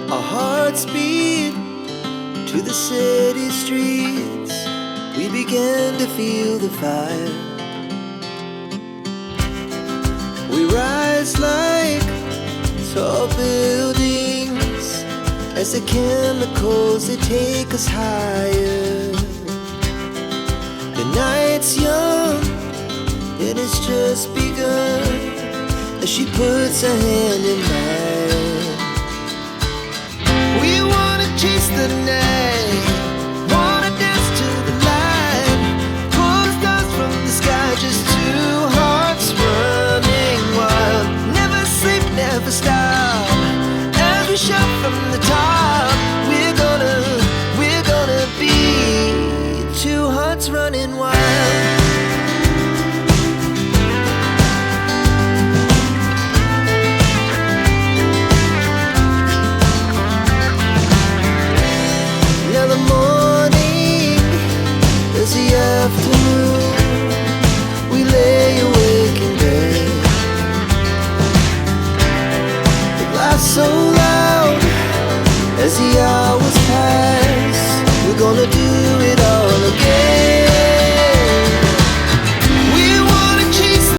Our hearts beat to the city streets. We began to feel the fire. We rise like tall buildings as the chemicals, they take us higher. The night's young, it has just begun as she puts her hand in mine. We wanna chase the night, wanna dance to the light, pull stars from the sky, just two hearts running wild. Never sleep, never stop, as we shout from the top. We're gonna be two hearts running wild. Now the morning is the afternoon. We lay awake in bed. The glass so loud as the hours